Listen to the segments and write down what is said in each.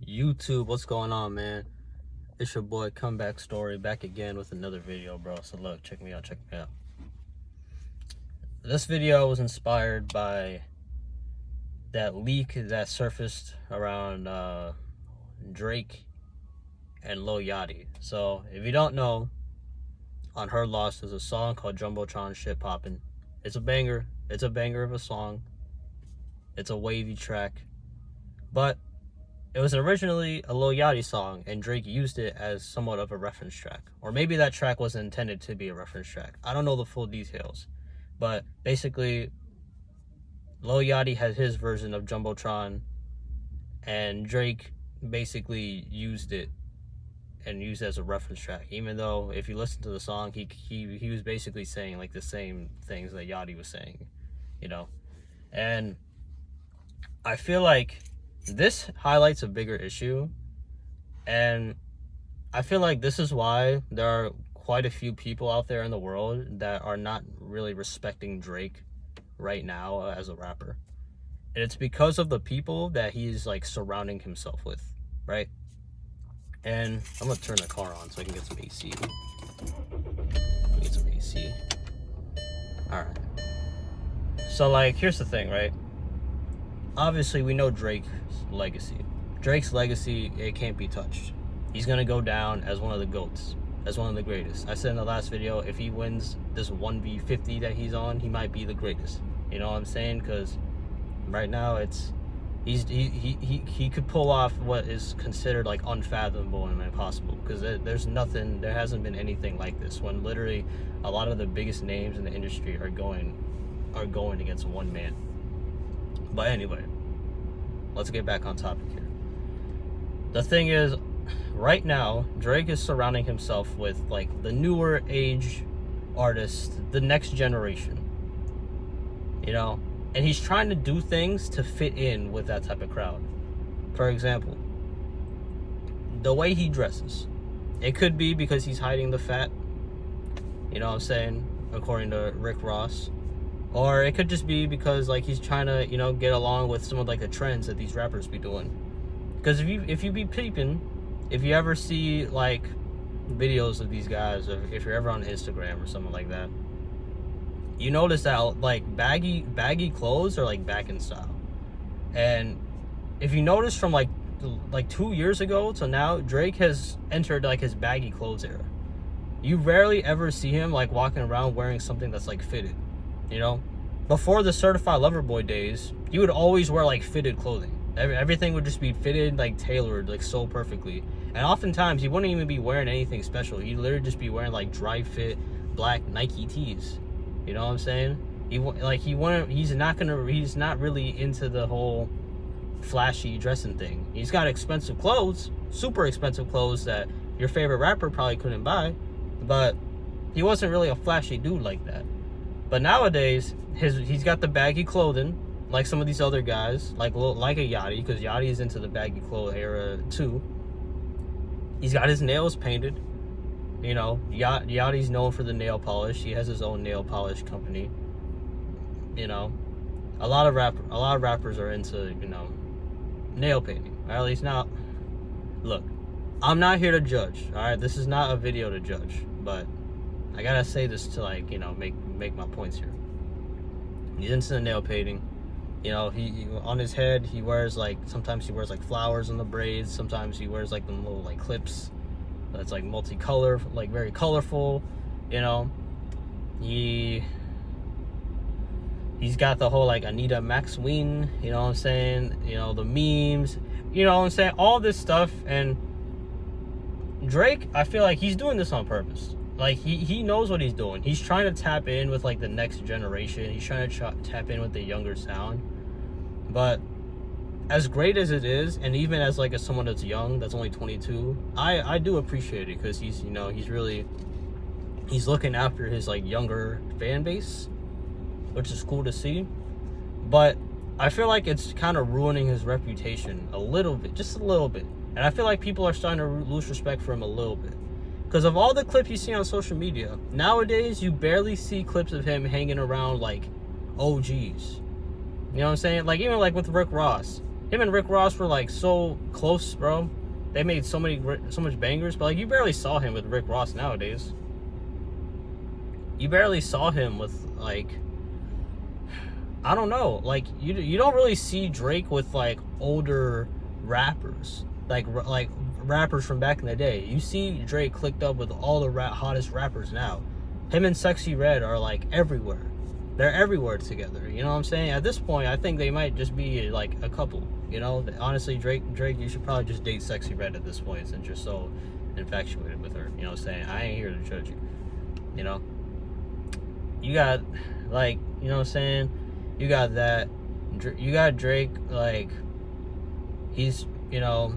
YouTube, what's going on, man? It's your boy Comeback Story back again with another video, bro. So look, check me out. This video was inspired by that leak that surfaced around Drake and Lil Yachty. So if you don't know, on Her Loss there's a song called Jumbotron Shit Poppin'. It's a banger. It's a banger of a song. It's a wavy track, but it was originally a Lil Yachty song, and Drake used it as somewhat of a reference track. Or maybe that track wasn't intended to be a reference track. I don't know the full details. But basically, Lil Yachty has his version of Jumbotron, and Drake basically used it and used it as a reference track. Even though, if you listen to the song, he was basically saying like the same things that Yachty was saying, you know? And I feel like this highlights a bigger issue, and I feel like this is why there are quite a few people out there in the world that are not really respecting Drake right now as a rapper. And it's because of the people that he's like surrounding himself with, right? And I'm gonna turn the car on so I can get some AC. All right. So like, here's the thing, right? Obviously, we know Drake's legacy. Drake's legacy, it can't be touched. He's going to go down as one of the GOATs, as one of the greatest. I said in the last video, if he wins this 1v50 that he's on, he might be the greatest. You know what I'm saying? Because right now, he could pull off what is considered like unfathomable and impossible. Because there hasn't been anything like this, when literally a lot of the biggest names in the industry are going against one man. But anyway, let's get back on topic here. The thing is, right now, Drake is surrounding himself with like the newer age artists, the next generation, you know, and he's trying to do things to fit in with that type of crowd. For example, the way he dresses. It could be because he's hiding the fat, you know what I'm saying, according to Rick Ross. Or it could just be because like he's trying to, you know, get along with some of like the trends that these rappers be doing. Because if you be peeping, if you ever see like videos of these guys, or if you're ever on Instagram or something like that, you notice that like baggy clothes are like back in style. And if you notice from like 2 years ago to now, Drake has entered like his baggy clothes era. You rarely ever see him like walking around wearing something that's like fitted. You know, before the Certified Lover Boy days, you would always wear like fitted clothing. Everything would just be fitted, like tailored, like so perfectly. And oftentimes, he wouldn't even be wearing anything special. He'd literally just be wearing like dry fit black Nike tees. You know what I'm saying? He's not really into the whole flashy dressing thing. He's got expensive clothes, super expensive clothes that your favorite rapper probably couldn't buy, but he wasn't really a flashy dude like that. But nowadays, he's got the baggy clothing, like some of these other guys, like a Yachty, because Yachty is into the baggy clothes era too. He's got his nails painted. You know, Yachty's known for the nail polish. He has his own nail polish company. You know, a lot of rappers are into, you know, nail painting. Or at least now. Look, I'm not here to judge. All right, this is not a video to judge, but I gotta say this to like, you know, make my points here. He's into the nail painting. You know, he on his head he wears like, sometimes he wears like flowers in the braids. Sometimes he wears like the little like clips that's like multicolor, like very colorful. You know, he's got the whole like Anita Maxwell. You know what I'm saying? You know, the memes. You know what I'm saying? All this stuff. And Drake, I feel like he's doing this on purpose. Like, he knows what he's doing. He's trying to tap in with, like, the next generation. He's trying to tap in with the younger sound. But as great as it is, and even as, like, as someone that's young, that's only 22, I do appreciate it, because he's, you know, he's looking after his, like, younger fan base, which is cool to see. But I feel like it's kind of ruining his reputation a little bit, just a little bit. And I feel like people are starting to lose respect for him a little bit. Because of all the clips you see on social media, nowadays you barely see clips of him hanging around like OGs. You know what I'm saying? Like, even like with Rick Ross. Him and Rick Ross were like so close, bro. They made so much bangers, but like you barely saw him with Rick Ross nowadays. You barely saw him with like, I don't know, like you don't really see Drake with like older rappers, like rappers from back in the day. You see Drake clicked up with all the hottest rappers now. Him and Sexy Red are like everywhere. They're everywhere together. You know what I'm saying? At this point, I think they might just be like a couple. You know, honestly, Drake, you should probably just date Sexy Red at this point since you're so infatuated with her. You know what I'm saying? I ain't here to judge you. You know, you got like, you know what I'm saying? You got that. You got Drake, like, he's, you know,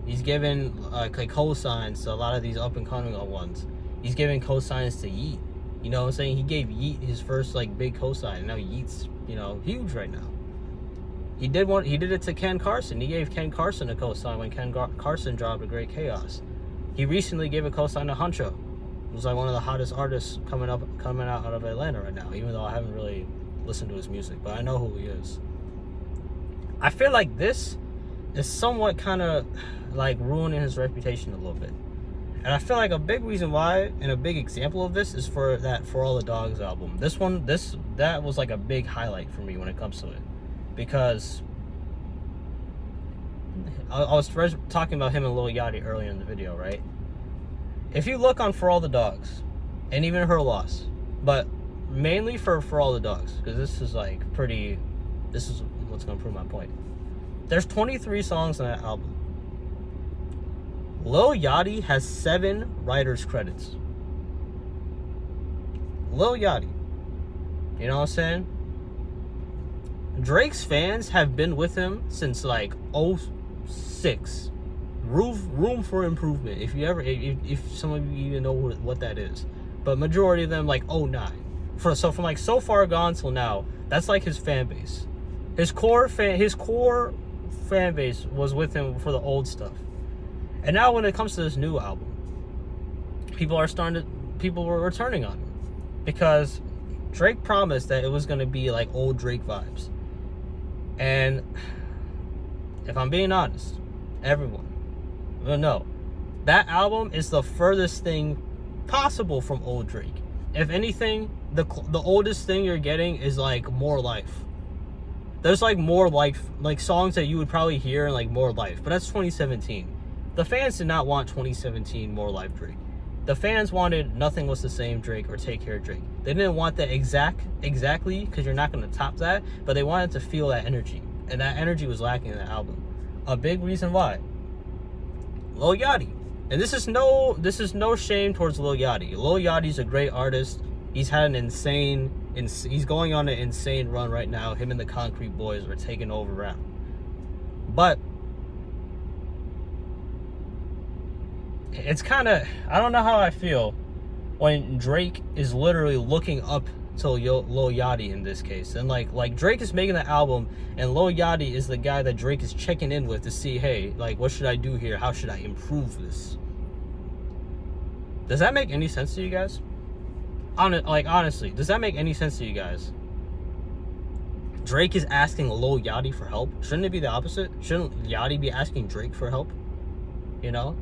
he's giving like cosigns to a lot of these up and coming ones. He's giving cosigns to Yeet. You know what I'm saying? He gave Yeet his first like big cosign. And now Yeet's, you know, huge right now. He did it to Ken Carson. He gave Ken Carson a cosign when Ken Carson dropped A Great Chaos. He recently gave a cosign to Huncho, who's like one of the hottest artists coming out of Atlanta right now, even though I haven't really listened to his music, but I know who he is. I feel like this is somewhat kind of like ruining his reputation a little bit. And I feel like a big reason why, and a big example of this, is for that For All the Dogs album. That was like a big highlight for me when it comes to it. Because I was first talking about him and Lil Yachty earlier in the video, right? If you look on For All the Dogs, and even Her Loss, but mainly for All the Dogs, because this is what's going to prove my point. There's 23 songs on that album. Lil Yachty has 7 writer's credits. Lil Yachty. You know what I'm saying? Drake's fans have been with him since like 06. Room for improvement. If some of you even know what that is. But majority of them like 09. From like So Far Gone till now, that's like his fan base. His core fan base was with him for the old stuff. And now when it comes to this new album, people were returning on him because Drake promised that it was going to be like old Drake vibes. And if I'm being honest, everyone will know that album is the furthest thing possible from old Drake. If anything, the oldest thing you're getting is like More Life. There's like More Life, like songs that you would probably hear in like More Life, but that's 2017. The fans did not want 2017 More Life Drake. The fans wanted Nothing Was the Same Drake or Take Care Drake. They didn't want that exactly, because you're not going to top that, but they wanted to feel that energy. And that energy was lacking in the album. A big reason why. Lil Yachty. And this is no shame towards Lil Yachty. Lil Yachty's a great artist. He's had he's going on an insane run right now. Him and the Concrete Boys are taking over rap. But it's kind of, I don't know how I feel when Drake is literally looking up to Lil Yachty in this case. And like Drake is making the album and Lil Yachty is the guy that Drake is checking in with to see, hey, like, what should I do here? How should I improve this? Does that make any sense to you guys? Honestly, does that make any sense to you guys? Drake is asking Lil Yachty for help. Shouldn't it be the opposite? Shouldn't Yachty be asking Drake for help? You know?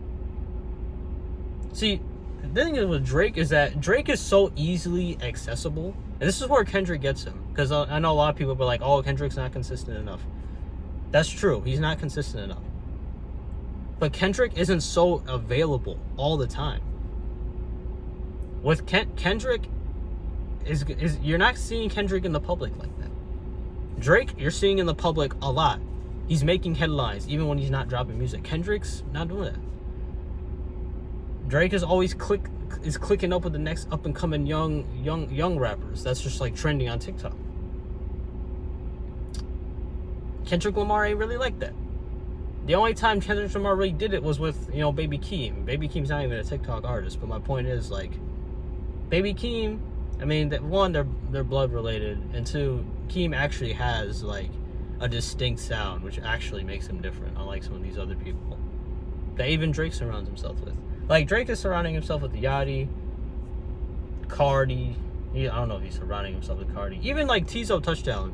See, the thing is with Drake is that Drake is so easily accessible. And this is where Kendrick gets him. Because I know a lot of people be like, oh, Kendrick's not consistent enough. That's true. He's not consistent enough. But Kendrick isn't so available all the time. With Kendrick, is you're not seeing Kendrick in the public like that. Drake, you're seeing in the public a lot. He's making headlines even when he's not dropping music. Kendrick's not doing that. Drake is always clicking up with the next up and coming young rappers. That's just like trending on TikTok. Kendrick Lamar ain't really like that. The only time Kendrick Lamar really did it was with, you know, Baby Keem. Baby Keem's not even a TikTok artist, but my point is, like, Baby Keem, I mean, that one, they're blood related, and two, Keem actually has like a distinct sound, which actually makes him different, unlike some of these other people that even Drake surrounds himself with. Like, Drake is surrounding himself with Yachty, Cardi. I don't know if he's surrounding himself with Cardi. Even like Tizo Touchdown.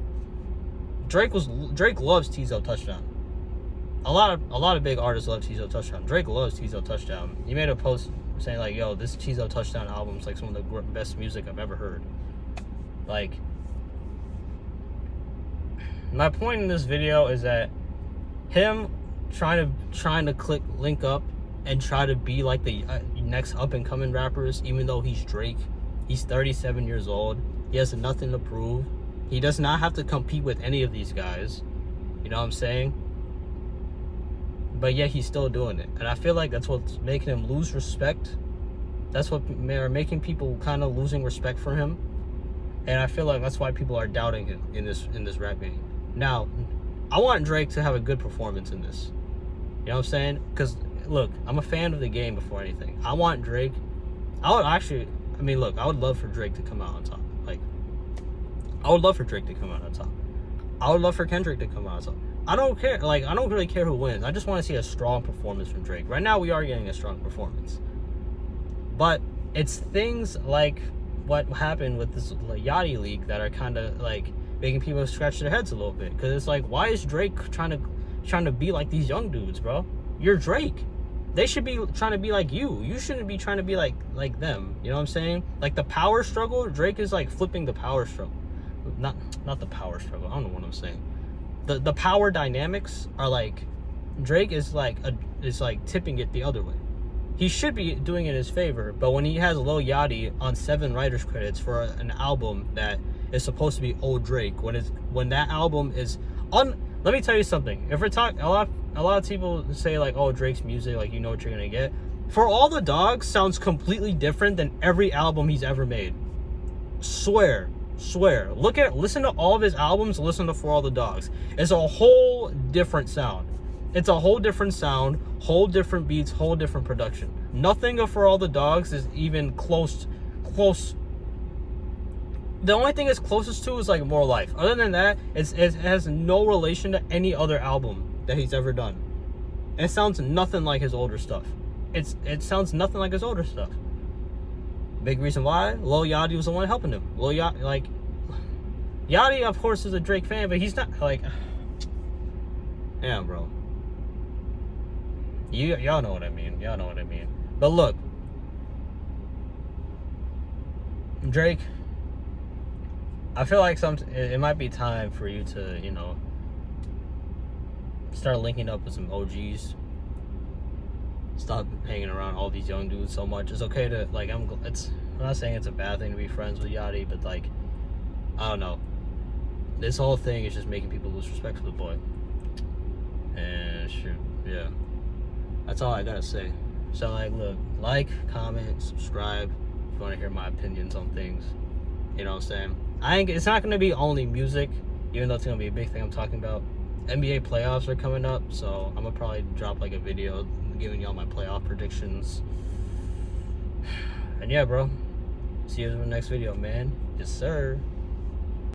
Drake loves Tizo Touchdown. a lot of big artists love Tizo Touchdown. Drake loves Tizo Touchdown. He made a post saying like, "Yo, this Tizo Touchdown album is like some of the best music I've ever heard." Like, my point in this video is that him trying to link up and try to be like the next up and coming rappers, even though he's Drake. He's 37 years old. He has nothing to prove. He does not have to compete with any of these guys. You know what I'm saying? But yet he's still doing it. And I feel like that's what's making him lose respect. That's what are making people kind of losing respect for him. And I feel like that's why people are doubting him in this rap game. Now, I want Drake to have a good performance in this. You know what I'm saying? Because, look, I'm a fan of the game before anything. I want Drake. I would love for Drake to come out on top. Like, I would love for Drake to come out on top. I would love for Kendrick to come out on top. I don't care. Like, I don't really care who wins. I just want to see a strong performance from Drake. Right now, we are getting a strong performance. But it's things like what happened with this Yachty leak that are kind of, like, making people scratch their heads a little bit. Because it's like, why is Drake trying to be like these young dudes, bro? You're Drake. They should be trying to be like you. You shouldn't be trying to be like them. You know what I'm saying? Like, the power struggle, Drake is like flipping the power struggle. Not the power struggle. I don't know what I'm saying. The power dynamics are like, Drake is like tipping it the other way. He should be doing it in his favor, but when he has Lil Yachty on 7 writers credits for an album that is supposed to be old Drake, when that album is let me tell you something. If we're talking, a lot of people say like, oh, Drake's music, like, you know what you're gonna get. For All the Dogs sounds completely different than every album he's ever made. Swear. Listen to all of his albums, listen to For All the Dogs. It's a whole different sound. It's a whole different sound, whole different beats, whole different production. Nothing of For All the Dogs is even close. The only thing it's closest to is like More Life. Other than that, it has no relation to any other album that he's ever done. And it sounds nothing like his older stuff. It sounds nothing like his older stuff. Big reason why? Lil Yachty was the one helping him. Lil Yachty, like, Yachty, of course, is a Drake fan, but he's not, like, yeah, bro. Y'all know what I mean. But look, Drake, I feel like it might be time for you to, you know, start linking up with some OGs. Stop hanging around all these young dudes so much. It's okay to, like, I'm not saying it's a bad thing to be friends with Yachty, but, like, I don't know. This whole thing is just making people lose respect for the boy. And shoot, yeah. That's all I gotta say. So, like, look, like, comment, subscribe if you want to hear my opinions on things. You know what I'm saying? It's not gonna be only music, even though it's gonna be a big thing I'm talking about. NBA playoffs are coming up, so I'm gonna probably drop like a video giving y'all my playoff predictions. And yeah, bro, see you in the next video, man. Yes, sir.